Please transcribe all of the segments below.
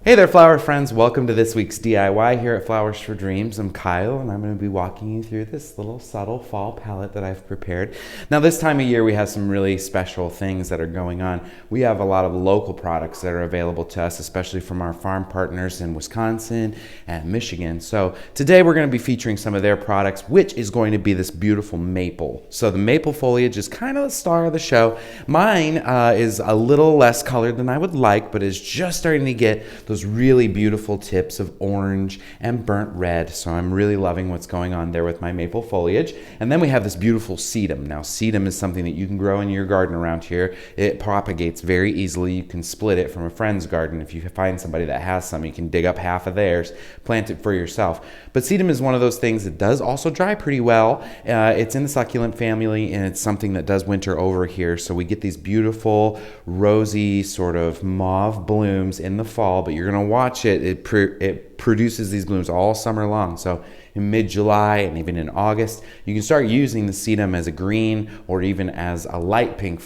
Hey there, flower friends. Welcome to this week's DIY here at Flowers for Dreams. I'm Kyle, and I'm going to be walking you through this little subtle fall palette that I've prepared. Now, this time of year, we have some really special things that are going on. We have a lot of local products that are available to us, especially from our farm partners in Wisconsin and Michigan. So today, we're going to be featuring some of their products, which is going to be this beautiful maple. So the maple foliage is kind of the star of the show. Mine is a little less colored than I would like, but is just starting to get those really beautiful tips of orange and burnt red. So I'm really loving what's going on there with my maple foliage. And then we have this beautiful sedum. Now, sedum is something that you can grow in your garden around here. It propagates very easily. You can split it from a friend's garden. If you find somebody that has some, you can dig up half of theirs, plant it for yourself. But sedum is one of those things that does also dry pretty well. It's in the succulent family, and it's something that does winter over here. So we get these beautiful, rosy, sort of mauve blooms in the fall, but you're going to watch it. It produces these blooms all summer long. So in mid-July and even in August, you can start using the sedum as a green or even as a light pink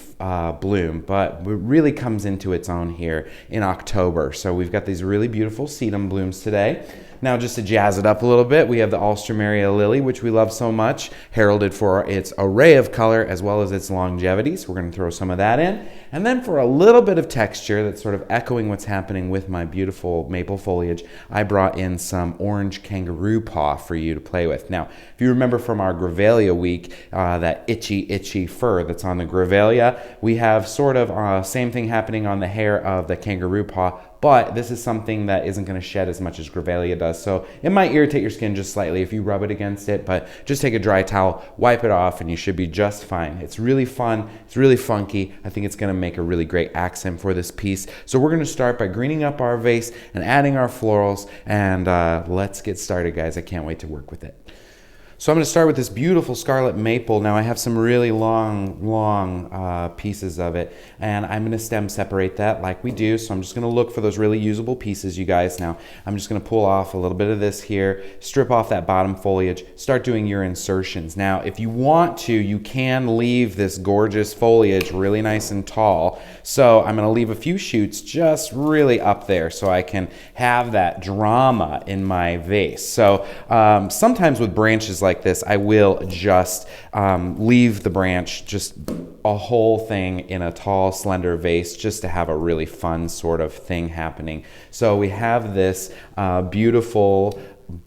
bloom, but it really comes into its own here in October. So we've got these really beautiful sedum blooms today. Now, just to jazz it up a little bit, we have the Alstroemeria lily, which we love so much, heralded for its array of color as well as its longevity. So we're going to throw some of that in. And then for a little bit of texture that's sort of echoing what's happening with my beautiful maple foliage, I brought in some orange kangaroo paw for you to play with. Now, if you remember from our Grevillea week, that itchy fur that's on the Grevillea, we have sort of same thing happening on the hair of the kangaroo paw, but this is something that isn't going to shed as much as Grevillea does. So it might irritate your skin just slightly if you rub it against it, but just take a dry towel, wipe it off, and you should be just fine. It's really fun. It's really funky. I think it's going to make a really great accent for this piece. So we're going to start by greening up our vase and adding our florals, and let's get started, guys. I can't wait to work with it. So I'm going to start with this beautiful Scarlet Maple. Now I have some really long pieces of it, and I'm going to stem separate that like we do. So I'm just going to look for those really usable pieces, you guys. Now I'm just going to pull off a little bit of this here, strip off that bottom foliage, start doing your insertions. Now if you want to, you can leave this gorgeous foliage really nice and tall. So I'm going to leave a few shoots just really up there so I can have that drama in my vase. So sometimes with branches like this, I will just leave the branch, just a whole thing in a tall, slender vase, just to have a really fun sort of thing happening. So we have this beautiful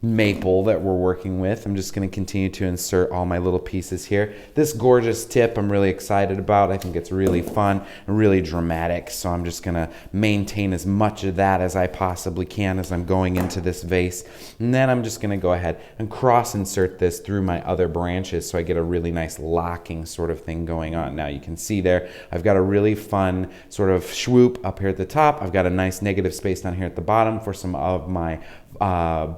maple that we're working with. I'm just going to continue to insert all my little pieces here. This gorgeous tip I'm really excited about. I think it's really fun and really dramatic. So I'm just going to maintain as much of that as I possibly can as I'm going into this vase. And then I'm just going to go ahead and cross insert this through my other branches so I get a really nice locking sort of thing going on. Now you can see there, I've got a really fun sort of swoop up here at the top. I've got a nice negative space down here at the bottom for some of my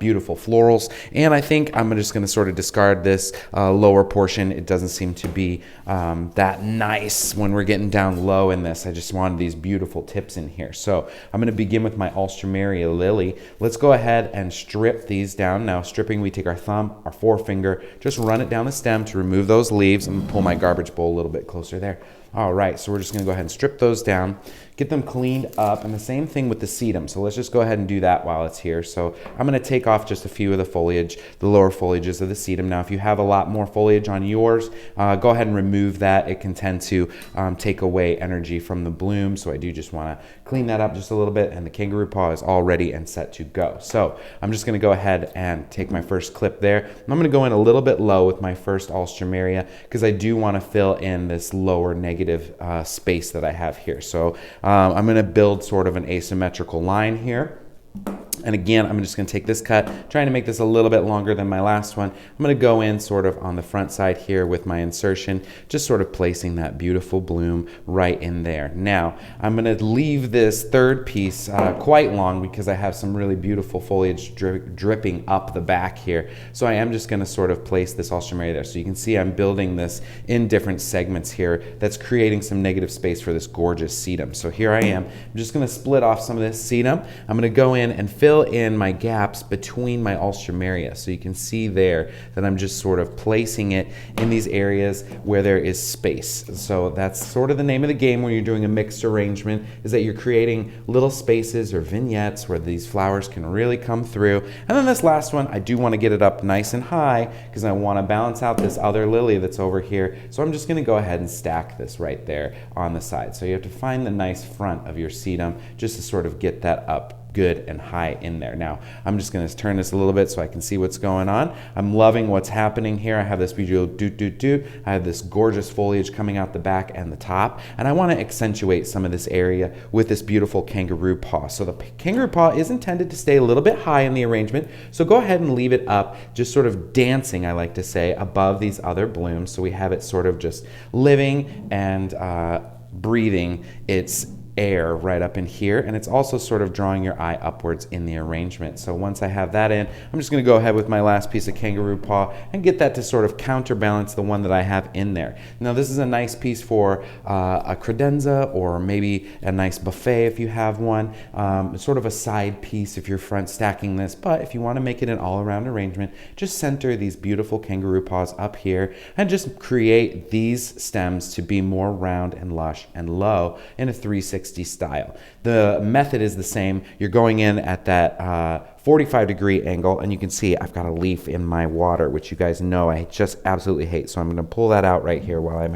beautiful florals, and I think I'm just going to sort of discard this lower portion. It doesn't seem to be that nice when we're getting down low in this. I just wanted these beautiful tips in here. So I'm going to begin with my Alstroemeria lily. Let's go ahead and strip these down. Now stripping, we take our thumb, our forefinger, just run it down the stem to remove those leaves. I'm going to pull my garbage bowl a little bit closer there. All right, so we're just going to go ahead and strip those down, get them cleaned up, and the same thing with the sedum. So let's just go ahead and do that while it's here. So I'm going to take off just a few of the foliage, the lower foliages of the sedum. Now, if you have a lot more foliage on yours, go ahead and remove that. It can tend to take away energy from the bloom, so I do just want to clean that up just a little bit, and the kangaroo paw is all ready and set to go. So I'm just going to go ahead and take my first clip there. I'm going to go in a little bit low with my first Alstroemeria because I do want to fill in this lower negative space that I have here. So I'm going to build sort of an asymmetrical line here. And again, I'm just going to take this cut, trying to make this a little bit longer than my last one. I'm going to go in sort of on the front side here with my insertion, just sort of placing that beautiful bloom right in there. Now, I'm going to leave this third piece quite long because I have some really beautiful foliage dripping up the back here. So I am just going to sort of place this Alstroemeria there. So you can see I'm building this in different segments here that's creating some negative space for this gorgeous sedum. So here I am. I'm just going to split off some of this sedum. I'm going to go in and fill fill in my gaps between my alstroemeria. So you can see there that I'm just sort of placing it in these areas where there is space. So that's sort of the name of the game when you're doing a mixed arrangement, is that you're creating little spaces or vignettes where these flowers can really come through. And then this last one, I do want to get it up nice and high because I want to balance out this other lily that's over here. So I'm just going to go ahead and stack this right there on the side. So you have to find the nice front of your sedum just to sort of get that up good and high in there. Now, I'm just going to turn this a little bit so I can see what's going on. I'm loving what's happening here. I have this beautiful doot. I have this gorgeous foliage coming out the back and the top, and I want to accentuate some of this area with this beautiful kangaroo paw. So the kangaroo paw is intended to stay a little bit high in the arrangement, so go ahead and leave it up, just sort of dancing, I like to say, above these other blooms, so we have it sort of just living and breathing its air right up in here, and it's also sort of drawing your eye upwards in the arrangement. So once I have that in, I'm just going to go ahead with my last piece of kangaroo paw and get that to sort of counterbalance the one that I have in there. Now this is a nice piece for a credenza, or maybe a nice buffet if you have one. It's sort of a side piece if you're front stacking this, but if you want to make it an all-around arrangement, just center these beautiful kangaroo paws up here and just create these stems to be more round and lush and low in a 360 style. The method is the same. You're going in at that 45-degree angle, and you can see I've got a leaf in my water, which you guys know I just absolutely hate. So I'm going to pull that out right here while I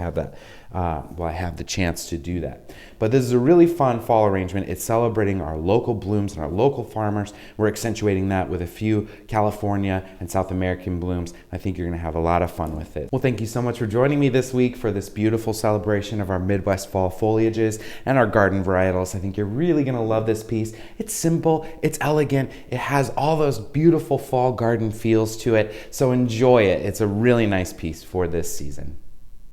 have the chance to do that. But this is a really fun fall arrangement. It's celebrating our local blooms and our local farmers. We're accentuating that with a few California and South American blooms. I think you're going to have a lot of fun with it. Well, thank you so much for joining me this week for this beautiful celebration of our Midwest fall foliages and our garden varietals. I think you're really going to love this piece. It's simple, it's elegant, it has all those beautiful fall garden feels to it. So enjoy it. It's a really nice piece for this season.